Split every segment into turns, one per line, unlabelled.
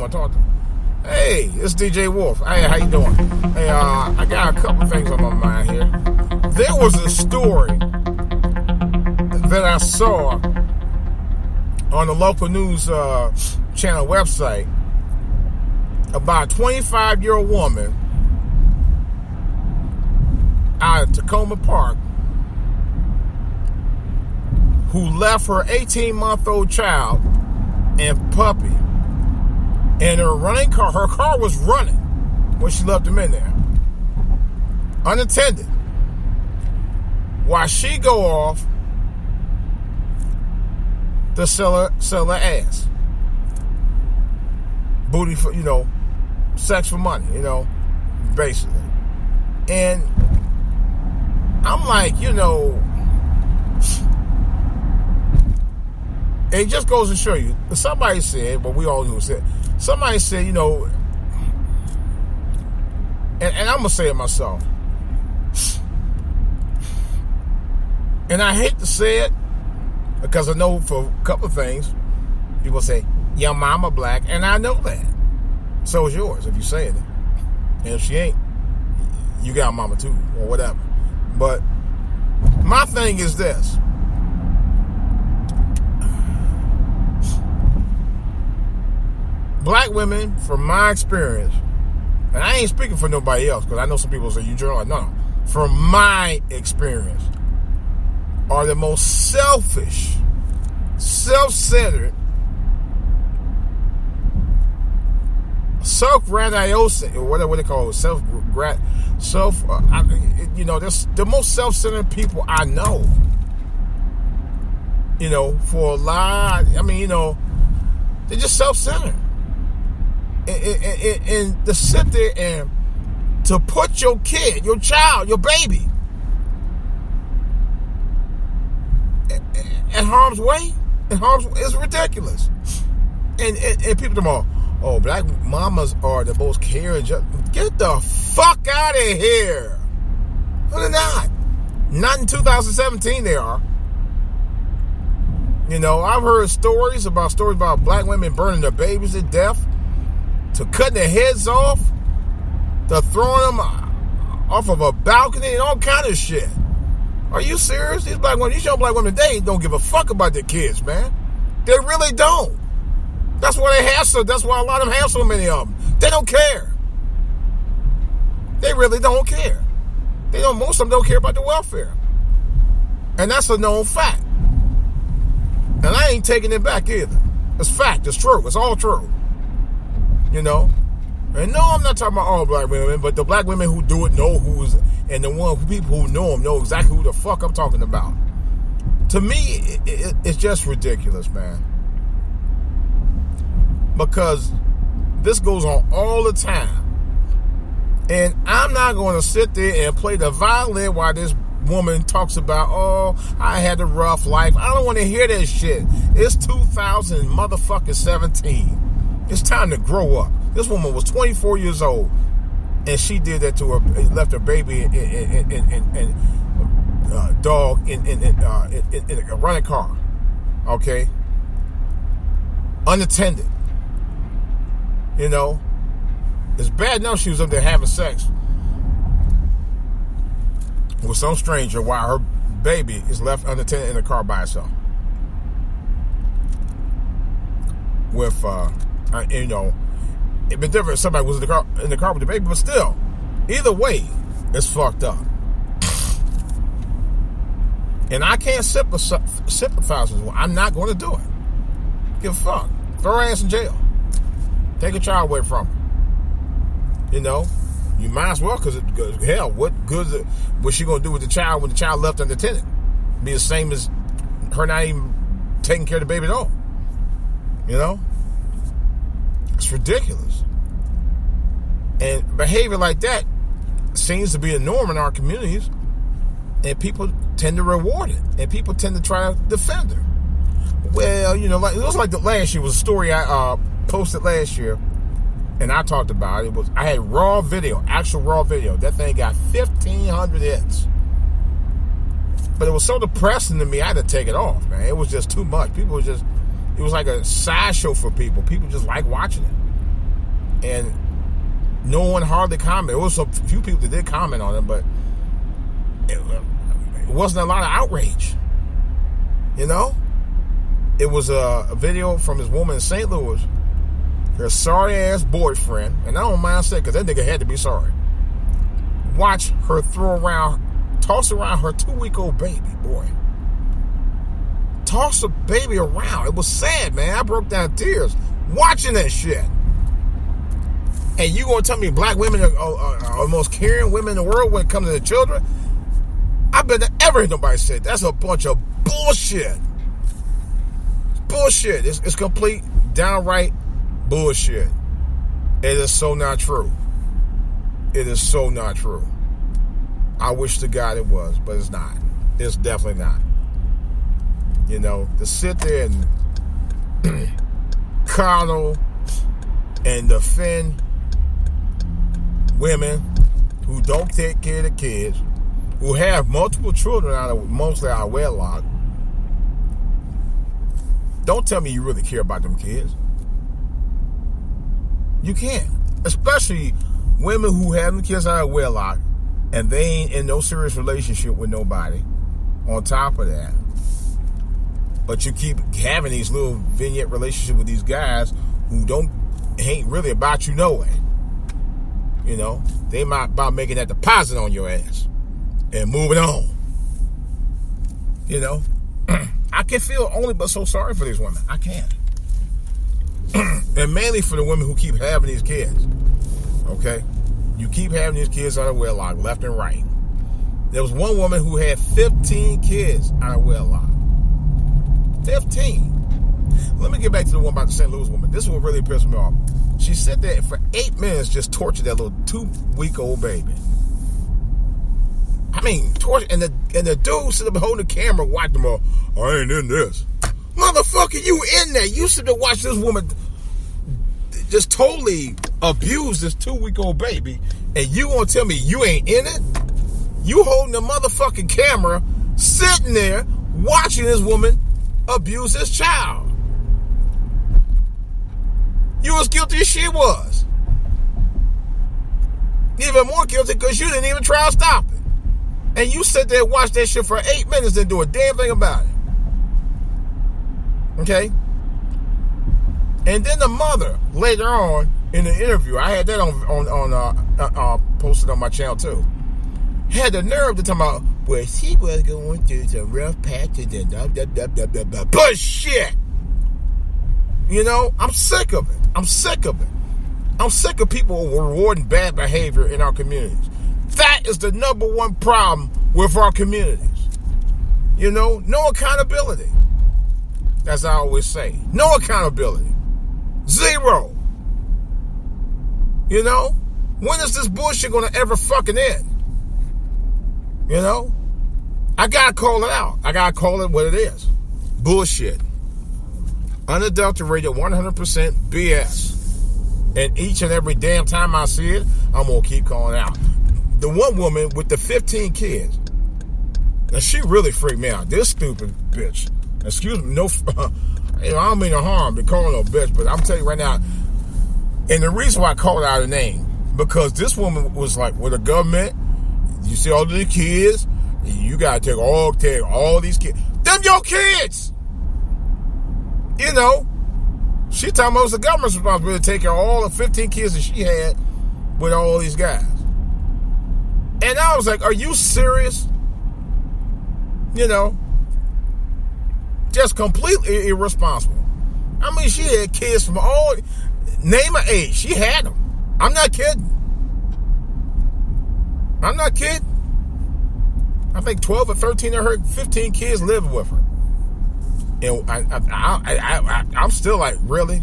want to talk to me. Hey, it's DJ Wolf. Hey, how you doing? Hey, I got a couple things on my mind here. There was a story that I saw on the local news channel website about a 25-year-old woman out of Tacoma Park who left her 18-month-old child and puppy in her running car. Her car was running when she left them in there, unattended, while she go off to sell her ass, booty for, sex for money, basically. And I'm like, it just goes to show you. Somebody said, but we all knew it. Somebody said, and I'm going to say it myself. And I hate to say it because I know for a couple of things, people say, your mama black, and I know that. So is yours if you're saying it. And if she ain't, you got a mama too, or whatever. But my thing is this. Black women, from my experience, and I ain't speaking for nobody else, because I know some people say, you journal. No. From my experience, are the most selfish, self-centered, self-grandiose, or whatever they call it, that's the most self-centered people I know. For a lot, they're just self-centered. And to sit there and to put your kid, your child, your baby in harm's way, is ridiculous. And people tomorrow, oh, black mamas are the most caring. Get the fuck out of here. No, they're not. Not in 2017 they are. I've heard stories about black women burning their babies to death, to cutting their heads off, to throwing them off of a balcony and all kind of shit. Are you serious? These young black women, they don't give a fuck about their kids, man. They really don't. That's why that's why a lot of them have so many of them. They don't care. They really don't care. Most of them don't care about the welfare. And that's a known fact. And I ain't taking it back either. It's fact. It's true. It's all true. And no, I'm not talking about all black women, but the black women who do it know who's, and the people who know them know exactly who the fuck I'm talking about. To me, it's just ridiculous, man. Because this goes on all the time. And I'm not going to sit there and play the violin while this woman talks about, oh, I had a rough life. I don't want to hear that shit. It's 2017. It's time to grow up. This woman was 24 years old, and she did that to her, left her baby and dog in a running car, okay? Unattended. It's bad enough she was up there having sex with some stranger while her baby is left unattended in the car by herself. With, it'd be different if somebody was in the car with the baby, but still, either way, it's fucked up. And I can't sympathize with her. I'm not going to do it. Give a fuck. Throw her ass in jail. Take a child away from her. You might as well, because hell, what good was she going to do with the child when the child left unattended? Be the same as her not even taking care of the baby at all. It's ridiculous. And behavior like that seems to be a norm in our communities, and people tend to reward it, and people tend to try to defend her. Well, it was like the last year was a story I posted last year, and I talked about it. I had actual raw video. That thing got 1,500 hits. But it was so depressing to me, I had to take it off, man. It was just too much. It was like a sideshow for people. People just like watching it. And no one hardly commented. There was a few people that did comment on it, but it wasn't a lot of outrage. You know? It was a video from this woman in St. Louis, her sorry-ass boyfriend, and I don't mind saying, because that nigga had to be sorry. Watch her toss around her 2-week-old baby, boy. Toss the baby around. It was sad, man. I broke down tears watching that shit. And you gonna tell me black women are the most caring women in the world when it comes to the children? I bet never heard nobody say that's a bunch of bullshit. Bullshit. It's complete, downright bullshit. It is so not true. It is so not true. I wish to God it was, but it's not. It's definitely not. You know, to sit there and coddle and defend women who don't take care of the kids, who have multiple children mostly out of wedlock. Don't tell me you really care about them kids. You can't. Especially women who have them kids out of wedlock and they ain't in no serious relationship with nobody on top of that. But you keep having these little vignette relationships with these guys who ain't really about you no way. You know, they might about making that deposit on your ass and moving on. You know, I can feel only but so sorry for these women. I can. And mainly for the women who keep having these kids. Okay? You keep having these kids out of wedlock, left and right. There was one woman who had 15 kids out of wedlock. 15. Let me get back to the one about the St. Louis woman. This one really pissed me off. She sat there for 8 minutes just tortured that little 2-week-old baby. I mean, torture, and the dude sitting up holding the camera watching them all. I ain't in this. Motherfucker, you in there. You sit there watch this woman just totally abuse this 2-week-old baby, and you gonna tell me you ain't in it? You holding the motherfucking camera, sitting there watching this woman abuse this child. You was guilty as she was. Even more guilty because you didn't even try to stop it. And you sit there and watch that shit for 8 minutes and do a damn thing about it. Okay? And then the mother, later on in the interview, I had that on posted on my channel too, had the nerve to talk about, well, she was going through some rough patches and blah, blah, blah, blah, blah, blah. Bullshit! You know, I'm sick of it. I'm sick of it. I'm sick of people rewarding bad behavior in our communities. That is the number one problem with our communities. You know, no accountability. As I always say, no accountability. Zero. You know, when is this bullshit going to ever fucking end? You know, I got to call it out. I got to call it what it is. Bullshit. Unadulterated 100% BS. And each and every damn time I see it, I'm going to keep calling it out. The one woman with the 15 kids. Now, she really freaked me out. This stupid bitch. Excuse me, no, I don't mean no harm to call her a bitch, but I'm telling you right now, and the reason why I called out her name, because this woman was like, with the government, you see all these kids, you gotta take all these kids. Them your kids! You know, she talking about it was the government's responsibility to take care of all the 15 kids that she had with all these guys. And I was like, are you serious? You know, just completely irresponsible. I mean, she had kids from all, name an age. She had them. I'm not kidding. I'm not kidding. I think 12 or 13 of her 15 kids lived with her. And I'm still like, really?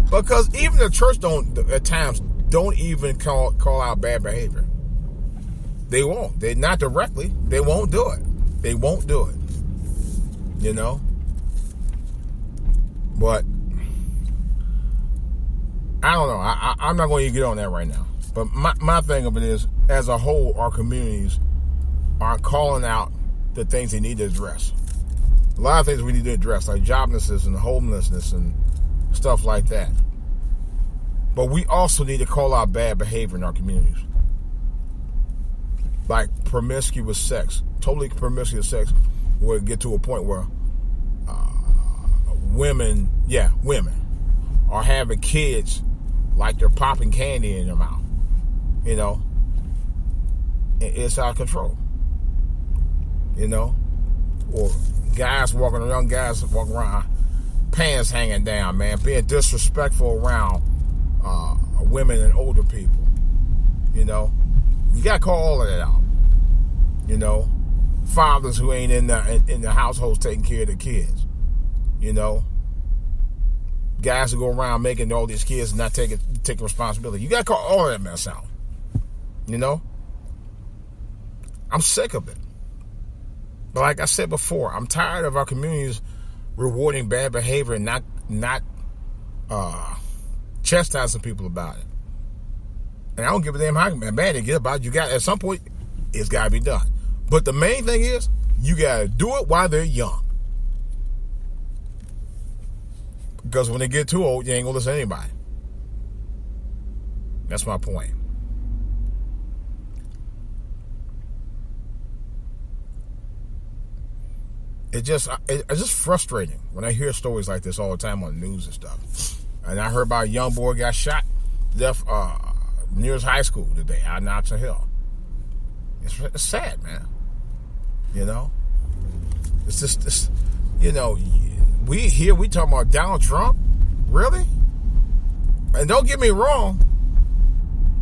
Because even the church at times don't even call out bad behavior. They won't. They not directly. They won't do it. They won't do it. You know? But I don't know. I'm not going to get on that right now. But my thing of it is, as a whole, our communities aren't calling out the things they need to address. A lot of things we need to address, like joblessness and homelessness and stuff like that. But we also need to call out bad behavior in our communities. Like promiscuous sex. Totally promiscuous sex will get to a point where women are having kids like they're popping candy in their mouth. You know? It's out of control. You know? Or young guys walking around, pants hanging down, man, being disrespectful around women and older people. You know? You gotta call all of that out. You know? Fathers who ain't in the households taking care of the kids. You know? Guys who go around making all these kids and not taking responsibility. You gotta call all of that mess out. You know? I'm sick of it. But like I said before, I'm tired of our communities rewarding bad behavior and not chastising people about it. And I don't give a damn how bad they get about it. At some point, it's got to be done. But the main thing is, you got to do it while they're young. Because when they get too old, you ain't going to listen to anybody. That's my point. It's just frustrating when I hear stories like this all the time on the news and stuff. And I heard about a young boy got shot to death near his high school today out in Oxon Hill. It's sad, man. You know? It's just, you know, we talking about Donald Trump? Really? And don't get me wrong,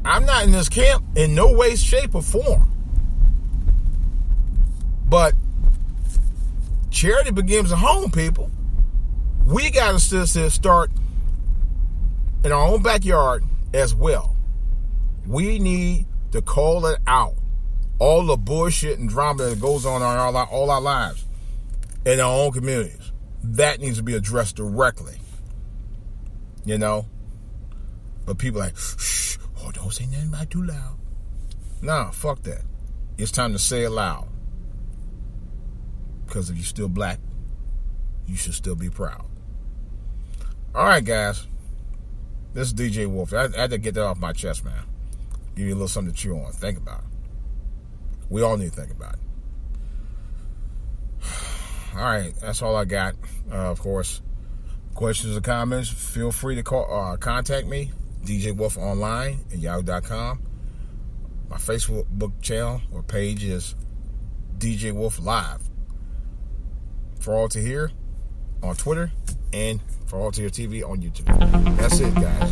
I'm not in this camp in no way, shape, or form. But charity begins at home, people. We got to start in our own backyard as well. We need to call it out. All the bullshit and drama that goes on in all our lives in our own communities. That needs to be addressed directly. You know? But people are like, shh, don't say nothing about it too loud. Nah, fuck that. It's time to say it loud. Because if you're still black, you should still be proud. All right, guys. This is DJ Wolf. I had to get that off my chest, man. Give you a little something to chew on. Think about it. We all need to think about it. All right. That's all I got. Of course, questions or comments, feel free to contact me. DJ Wolf Online at yahoo.com. My Facebook channel or page is DJ Wolf Live. For all to hear on Twitter and for all to hear TV on YouTube. That's it, guys.